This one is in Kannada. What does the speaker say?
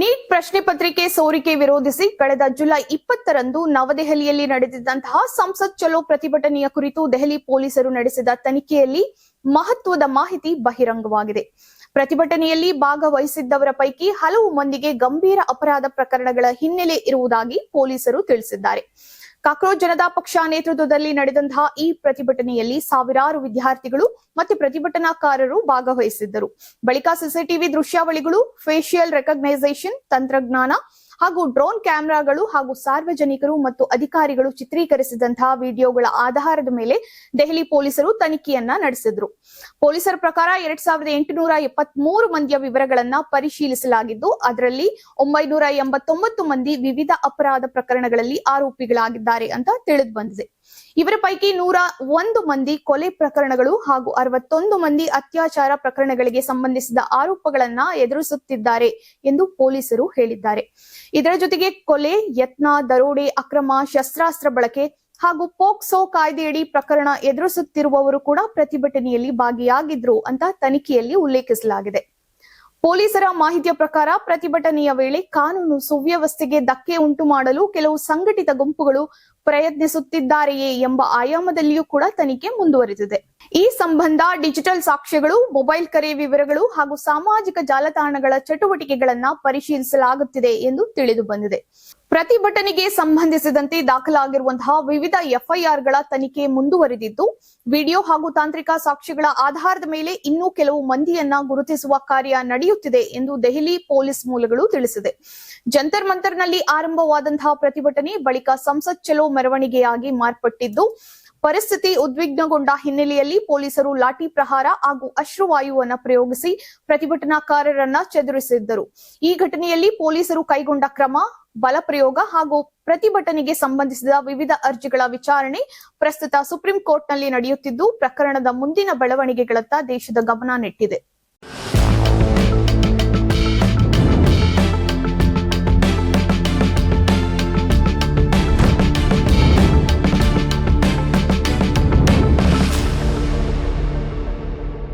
ನೀಟ್ ಪ್ರಶ್ನೆ ಪತ್ರಿಕೆ ಸೋರಿಕೆ ವಿರೋಧಿಸಿ ಕಳೆದ ಜುಲೈ 20ರಂದು ನವದೆಹಲಿಯಲ್ಲಿ ನಡೆದಿದ್ದಂತಹ ಸಂಸತ್ ಚಲೋ ಪ್ರತಿಭಟನೆಯ ಕುರಿತು ದೆಹಲಿ ಪೊಲೀಸರು ನಡೆಸಿದ ತನಿಖೆಯಲ್ಲಿ ಮಹತ್ವದ ಮಾಹಿತಿ ಬಹಿರಂಗವಾಗಿದೆ. ಪ್ರತಿಭಟನೆಯಲ್ಲಿ ಭಾಗವಹಿಸಿದ್ದವರ ಪೈಕಿ ಹಲವು ಮಂದಿಗೆ ಗಂಭೀರ ಅಪರಾಧ ಪ್ರಕರಣಗಳ ಹಿನ್ನೆಲೆ ಇರುವುದಾಗಿ ಪೊಲೀಸರು ತಿಳಿಸಿದ್ದಾರೆ. ಕಾಕ್ರೋಚ್ ಜನತಾ ಪಕ್ಷ ನೇತೃತ್ವದಲ್ಲಿ ನಡೆದಂತಹ ಈ ಪ್ರತಿಭಟನೆಯಲ್ಲಿ ಸಾವಿರಾರು ವಿದ್ಯಾರ್ಥಿಗಳು ಮತ್ತು ಪ್ರತಿಭಟನಾಕಾರರು ಭಾಗವಹಿಸಿದ್ದರು. ಬಳಿಕ ಸಿಸಿಟಿವಿ ದೃಶ್ಯಾವಳಿಗಳು, ಫೇಶಿಯಲ್ ರೆಕಗ್ನೈಸೇಷನ್ ತಂತ್ರಜ್ಞಾನ ಹಾಗೂ ಡ್ರೋನ್ ಕ್ಯಾಮೆರಾಗಳು ಹಾಗೂ ಸಾರ್ವಜನಿಕರು ಮತ್ತು ಅಧಿಕಾರಿಗಳು ಚಿತ್ರೀಕರಿಸಿದಂತಹ ವಿಡಿಯೋಗಳ ಆಧಾರದ ಮೇಲೆ ದೆಹಲಿ ಪೊಲೀಸರು ತನಿಖೆಯನ್ನ ನಡೆಸಿದ್ರು. ಪೊಲೀಸರ ಪ್ರಕಾರ 2873 ಮಂದಿಯ ವಿವರಗಳನ್ನ ಪರಿಶೀಲಿಸಲಾಗಿದ್ದು, ಅದರಲ್ಲಿ 989 ಮಂದಿ ವಿವಿಧ ಅಪರಾಧ ಪ್ರಕರಣಗಳಲ್ಲಿ ಆರೋಪಿಗಳಾಗಿದ್ದಾರೆ ಅಂತ ತಿಳಿದು ಬಂದಿದೆ. ಇವರ ಪೈಕಿ 101 ಮಂದಿ ಕೊಲೆ ಪ್ರಕರಣಗಳು ಹಾಗೂ 61 ಮಂದಿ ಅತ್ಯಾಚಾರ ಪ್ರಕರಣಗಳಿಗೆ ಸಂಬಂಧಿಸಿದ ಆರೋಪಗಳನ್ನ ಎದುರಿಸುತ್ತಿದ್ದಾರೆ ಎಂದು ಪೊಲೀಸರು ಹೇಳಿದ್ದಾರೆ. ಇದರ ಜೊತೆಗೆ ಕೊಲೆ, ಯತ್ನ, ದರೋಡೆ, ಅಕ್ರಮ ಶಸ್ತ್ರಾಸ್ತ್ರ ಬಳಕೆ ಹಾಗೂ ಪೋಕ್ಸೋ ಕಾಯ್ದೆಯಡಿ ಪ್ರಕರಣ ಎದುರಿಸುತ್ತಿರುವವರು ಕೂಡ ಪ್ರತಿಭಟನೆಯಲ್ಲಿ ಭಾಗಿಯಾಗಿದ್ರು ಅಂತ ತನಿಖೆಯಲ್ಲಿ ಉಲ್ಲೇಖಿಸಲಾಗಿದೆ. ಪೊಲೀಸರ ಮಾಹಿತಿಯ ಪ್ರಕಾರ ಪ್ರತಿಭಟನೆಯ ವೇಳೆ ಕಾನೂನು ಸುವ್ಯವಸ್ಥೆಗೆ ಧಕ್ಕೆ ಉಂಟು ಮಾಡಲು ಕೆಲವು ಸಂಘಟಿತ ಗುಂಪುಗಳು ಪ್ರಯತ್ನಿಸುತ್ತಿದ್ದಾರೆಯೇ ಎಂಬ ಆಯಾಮದಲ್ಲಿಯೂ ಕೂಡ ತನಿಖೆ ಮುಂದುವರೆದಿದೆ. ಈ ಸಂಬಂಧ ಡಿಜಿಟಲ್ ಸಾಕ್ಷ್ಯಗಳು, ಮೊಬೈಲ್ ಕರೆ ವಿವರಗಳು ಹಾಗೂ ಸಾಮಾಜಿಕ ಜಾಲತಾಣಗಳ ಚಟುವಟಿಕೆಗಳನ್ನ ಪರಿಶೀಲಿಸಲಾಗುತ್ತಿದೆ ಎಂದು ತಿಳಿದು ಬಂದಿದೆ. ಪ್ರತಿಭಟನೆಗೆ ಸಂಬಂಧಿಸಿದಂತೆ ದಾಖಲಾಗಿರುವಂತಹ ವಿವಿಧ ಎಫ್ಐಆರ್ಗಳ ತನಿಖೆ ಮುಂದುವರೆದಿದ್ದು, ವಿಡಿಯೋ ಹಾಗೂ ತಾಂತ್ರಿಕ ಸಾಕ್ಷ್ಯಗಳ ಆಧಾರದ ಮೇಲೆ ಇನ್ನೂ ಕೆಲವು ಮಂದಿಯನ್ನ ಗುರುತಿಸುವ ಕಾರ್ಯ ನಡೆಯುತ್ತಿದೆ ಎಂದು ದೆಹಲಿ ಪೊಲೀಸ್ ಮೂಲಗಳು ತಿಳಿಸಿದೆ. ಜಂತರ್ ಮಂತರ್ನಲ್ಲಿ ಆರಂಭವಾದಂತಹ ಪ್ರತಿಭಟನೆ ಬಳಿಕ ಸಂಸತ್ ಚಲೋ ಮೆರವಣಿಗೆಯಾಗಿ ಮಾರ್ಪಟ್ಟಿದ್ದು, ಪರಿಸ್ಥಿತಿ ಉದ್ವಿಗ್ನಗೊಂಡ ಹಿನ್ನೆಲೆಯಲ್ಲಿ ಪೊಲೀಸರು ಲಾಠಿ ಪ್ರಹಾರ ಹಾಗೂ ಅಶ್ರುವಾಯುವನ್ನ ಪ್ರಯೋಗಿಸಿ ಪ್ರತಿಭಟನಾಕಾರರನ್ನ ಚದುರಿಸಿದ್ದರು. ಈ ಘಟನೆಯಲ್ಲಿ ಪೊಲೀಸರು ಕೈಗೊಂಡ ಕ್ರಮ, ಬಲ ಪ್ರಯೋಗ ಹಾಗೂ ಪ್ರತಿಭಟನೆಗೆ ಸಂಬಂಧಿಸಿದ ವಿವಿಧ ಅರ್ಜಿಗಳ ವಿಚಾರಣೆ ಪ್ರಸ್ತುತ ಸುಪ್ರೀಂ ಕೋರ್ಟ್ನಲ್ಲಿ ನಡೆಯುತ್ತಿದ್ದು, ಪ್ರಕರಣದ ಮುಂದಿನ ಬೆಳವಣಿಗೆಗಳತ್ತ ದೇಶದ ಗಮನ ನೆಟ್ಟಿದೆ.